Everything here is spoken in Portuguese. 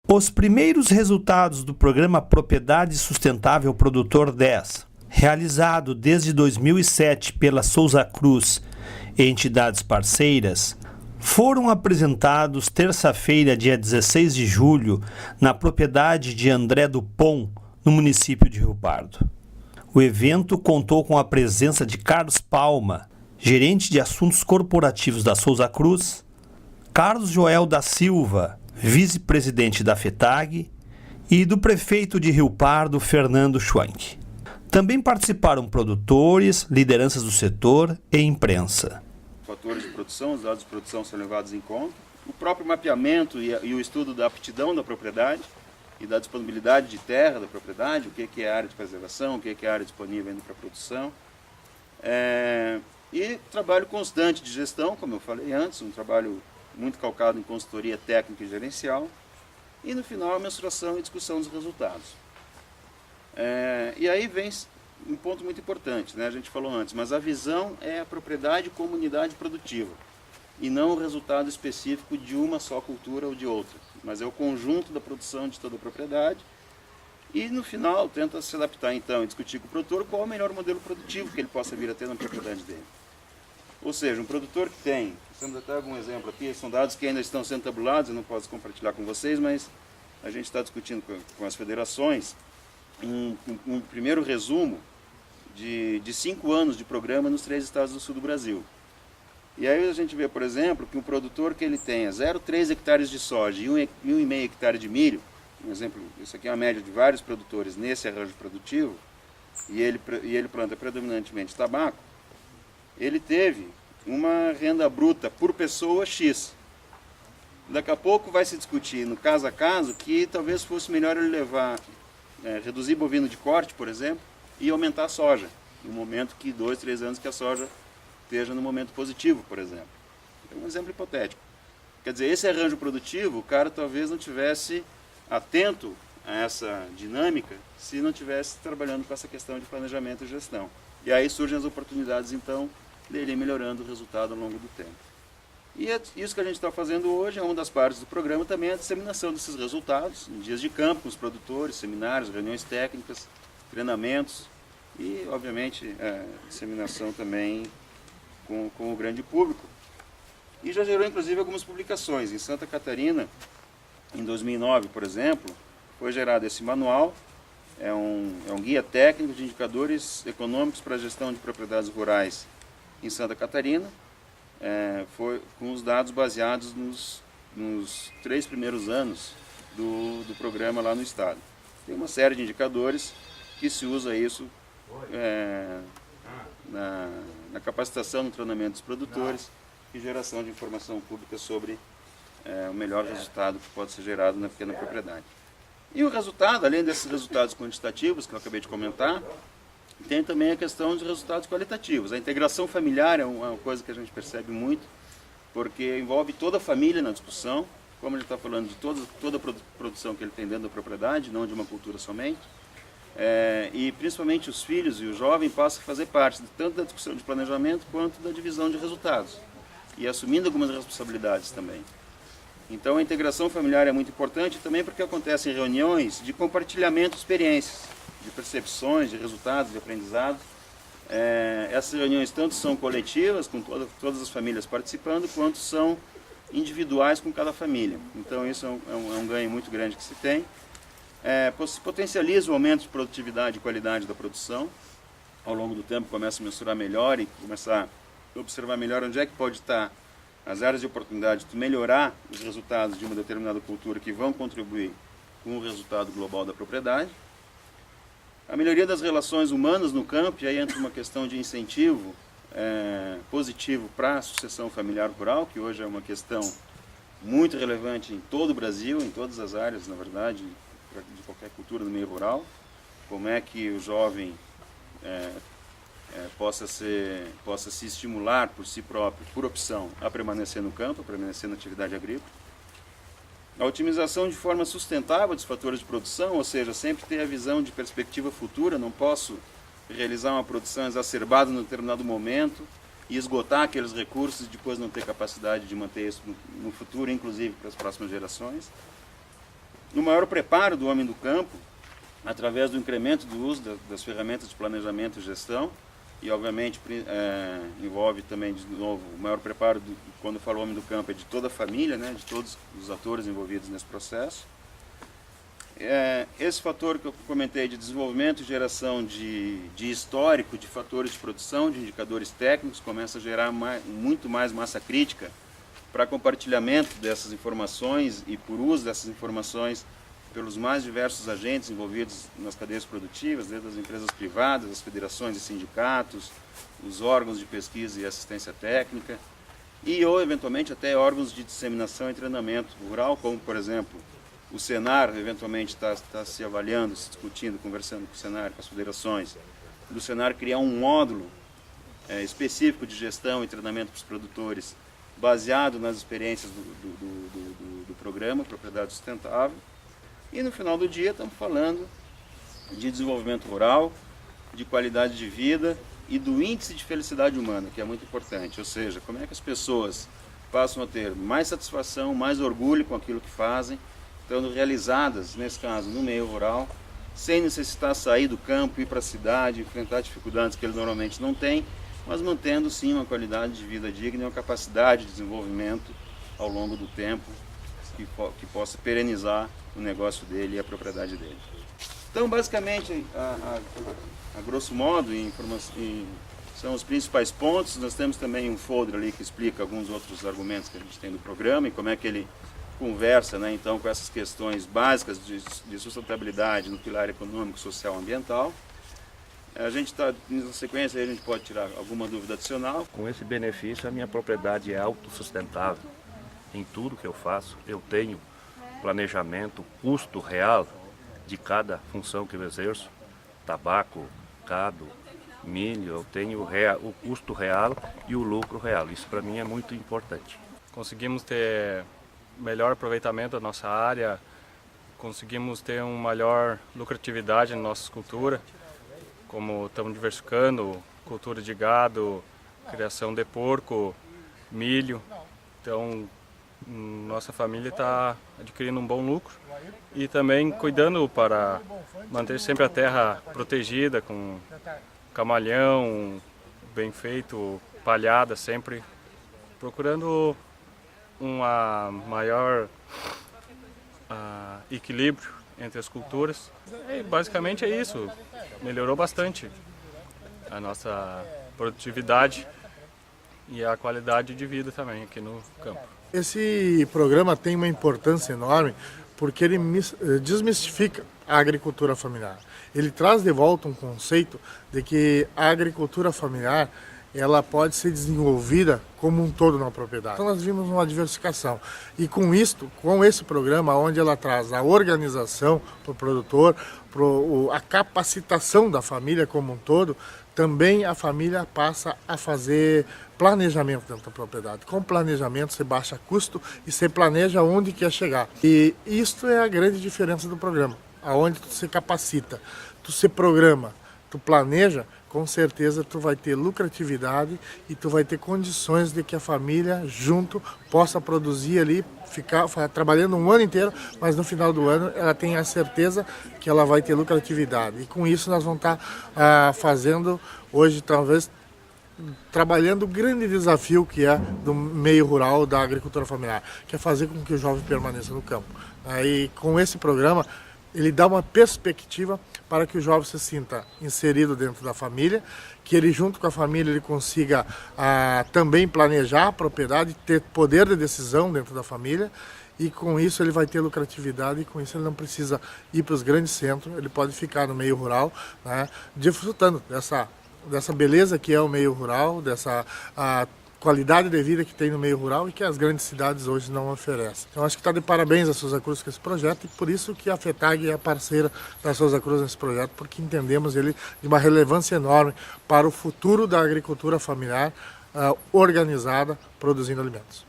Os primeiros resultados do programa Propriedade Sustentável Produtor 10, realizado desde 2007 pela Souza Cruz e entidades parceiras, foram apresentados terça-feira, dia 16 de julho, na propriedade de André do Pom, no município de Rio Pardo. O evento contou com a presença de Carlos Palma, gerente de assuntos corporativos da Souza Cruz, Carlos Joel da Silva, vice-presidente da FETAG, e do prefeito de Rio Pardo, Fernando Schwank. Também participaram produtores, lideranças do setor e imprensa. Fatores de produção, os dados de produção são levados em conta. O próprio mapeamento e o estudo da aptidão da propriedade e da disponibilidade de terra da propriedade, o que é área de preservação, o que é área disponível ainda para produção. E trabalho constante de gestão, como eu falei antes, um trabalho muito calcado em consultoria técnica e gerencial, e no final a mensuração e discussão dos resultados. E aí vem um ponto muito importante, né? A gente falou antes, mas a visão é a propriedade como unidade produtiva, e não o resultado específico de uma só cultura ou de outra, mas é o conjunto da produção de toda a propriedade, e no final tenta se adaptar então e discutir com o produtor qual é o melhor modelo produtivo que ele possa vir a ter na propriedade dele. Ou seja, um produtor que tem, temos até algum exemplo aqui, são dados que ainda estão sendo tabulados, eu não posso compartilhar com vocês, mas a gente está discutindo com as federações um primeiro resumo de 5 anos de programa nos 3 estados do sul do Brasil. E aí a gente vê, por exemplo, que um produtor que ele tenha 0,3 hectares de soja e 1,5 hectare de milho, um exemplo, isso aqui é uma média de vários produtores nesse arranjo produtivo, e ele planta predominantemente tabaco, ele teve uma renda bruta por pessoa X. Daqui a pouco vai se discutir, no caso a caso, que talvez fosse melhor ele reduzir bovino de corte, por exemplo, e aumentar a soja, no momento que 2, 3 anos que a soja esteja no momento positivo, por exemplo. É um exemplo hipotético. Quer dizer, esse arranjo produtivo, o cara talvez não tivesse atento a essa dinâmica se não tivesse trabalhando com essa questão de planejamento e gestão. E aí surgem as oportunidades, então, dele ir melhorando o resultado ao longo do tempo. E isso que a gente está fazendo hoje é uma das partes do programa, também a disseminação desses resultados, em dias de campo, com os produtores, seminários, reuniões técnicas, treinamentos e, obviamente, disseminação também com o grande público. E já gerou, inclusive, algumas publicações. Em Santa Catarina, em 2009, por exemplo, foi gerado esse manual, é um guia técnico de indicadores econômicos para a gestão de propriedades rurais em Santa Catarina, foi com os dados baseados nos 3 primeiros anos do programa lá no estado. Tem uma série de indicadores que se usa isso na capacitação, no treinamento dos produtores e geração de informação pública sobre o melhor resultado que pode ser gerado na pequena propriedade. E o resultado, além desses resultados quantitativos que eu acabei de comentar, tem também a questão de resultados qualitativos. A integração familiar é uma coisa que a gente percebe muito, porque envolve toda a família na discussão, como a gente está falando de toda a produção que ele tem dentro da propriedade, não de uma cultura somente. E principalmente os filhos e o jovem passam a fazer parte tanto da discussão de planejamento quanto da divisão de resultados, e assumindo algumas responsabilidades também. Então a integração familiar é muito importante também porque acontecem reuniões de compartilhamento de experiências, de percepções, de resultados, de aprendizado. Essas reuniões tanto são coletivas, com todas as famílias participando, quanto são individuais com cada família. Então isso é um ganho muito grande que se tem. Se potencializa o aumento de produtividade e qualidade da produção. Ao longo do tempo começa a mensurar melhor e começar a observar melhor onde é que pode estar as áreas de oportunidade de melhorar os resultados de uma determinada cultura que vão contribuir com o resultado global da propriedade. A melhoria das relações humanas no campo, e aí entra uma questão de incentivo positivo para a sucessão familiar rural, que hoje é uma questão muito relevante em todo o Brasil, em todas as áreas, na verdade, de qualquer cultura do meio rural. Como é que o jovem possa se estimular por si próprio, por opção, a permanecer no campo, a permanecer na atividade agrícola. A otimização de forma sustentável dos fatores de produção, ou seja, sempre ter a visão de perspectiva futura. Não posso realizar uma produção exacerbada em determinado momento e esgotar aqueles recursos e depois não ter capacidade de manter isso no futuro, inclusive para as próximas gerações. no maior preparo do homem do campo, através do incremento do uso das ferramentas de planejamento e gestão, e obviamente envolve também, de novo, o maior preparo, quando eu falo homem do campo, é de toda a família, né, de todos os atores envolvidos nesse processo. Esse fator que eu comentei de desenvolvimento e geração de histórico, de fatores de produção, de indicadores técnicos, começa a gerar muito mais massa crítica para compartilhamento dessas informações e por uso dessas informações pelos mais diversos agentes envolvidos nas cadeias produtivas, desde as empresas privadas, as federações e sindicatos, os órgãos de pesquisa e assistência técnica, ou eventualmente até órgãos de disseminação e treinamento rural, como por exemplo o Senar, eventualmente está se avaliando, se discutindo, conversando com o Senar, com as federações, do Senar criar um módulo específico de gestão e treinamento para os produtores, baseado nas experiências do programa Propriedade Sustentável. E no final do dia estamos falando de desenvolvimento rural, de qualidade de vida e do índice de felicidade humana, que é muito importante. Ou seja, como é que as pessoas passam a ter mais satisfação, mais orgulho com aquilo que fazem, estando realizadas, nesse caso, no meio rural, sem necessitar sair do campo, ir para a cidade, enfrentar dificuldades que ele normalmente não tem, mas mantendo sim uma qualidade de vida digna e uma capacidade de desenvolvimento ao longo do tempo que possa perenizar o negócio dele e a propriedade dele. Então, basicamente, a grosso modo, são os principais pontos. Nós temos também um folder ali que explica alguns outros argumentos que a gente tem do programa e como é que ele conversa, né, então, com essas questões básicas de sustentabilidade no pilar econômico, social e ambiental. A gente está, na sequência, aí a gente pode tirar alguma dúvida adicional. Com esse benefício, a minha propriedade é autossustentável. Em tudo que eu faço, eu tenho planejamento, custo real de cada função que eu exerço. Tabaco, gado, milho, eu tenho o custo real e o lucro real. Isso para mim é muito importante. Conseguimos ter melhor aproveitamento da nossa área, conseguimos ter uma maior lucratividade na nossa cultura, como estamos diversificando, cultura de gado, criação de porco, milho. Então, nossa família está adquirindo um bom lucro e também cuidando para manter sempre a terra protegida, com camalhão bem feito, palhada sempre, procurando uma maior equilíbrio entre as culturas. E basicamente é isso, melhorou bastante a nossa produtividade e a qualidade de vida também aqui no campo. Esse programa tem uma importância enorme porque ele desmistifica a agricultura familiar. Ele traz de volta um conceito de que a agricultura familiar ela pode ser desenvolvida como um todo na propriedade. Então nós vimos uma diversificação. E com esse programa, onde ela traz a organização para o produtor, a capacitação da família como um todo, também a família passa a fazer planejamento dentro da propriedade. Com planejamento você baixa custo e você planeja onde quer chegar. E isso é a grande diferença do programa, aonde tu se capacita, tu se programa, tu planeja, com certeza tu vai ter lucratividade e tu vai ter condições de que a família junto possa produzir ali, ficar trabalhando um ano inteiro, mas no final do ano ela tem a certeza que ela vai ter lucratividade. E com isso nós vamos estar fazendo hoje, talvez, trabalhando o grande desafio que é do meio rural da agricultura familiar, que é fazer com que o jovem permaneça no campo. Aí com esse programa ele dá uma perspectiva para que o jovem se sinta inserido dentro da família, que ele junto com a família ele consiga também planejar a propriedade, ter poder de decisão dentro da família, e com isso ele vai ter lucratividade, e com isso ele não precisa ir para os grandes centros, ele pode ficar no meio rural, né, desfrutando dessa beleza que é o meio rural, dessa qualidade de vida que tem no meio rural e que as grandes cidades hoje não oferecem. Então acho que está de parabéns a Souza Cruz com esse projeto, e por isso que a FETAG é parceira da Souza Cruz nesse projeto, porque entendemos ele de uma relevância enorme para o futuro da agricultura familiar organizada, produzindo alimentos.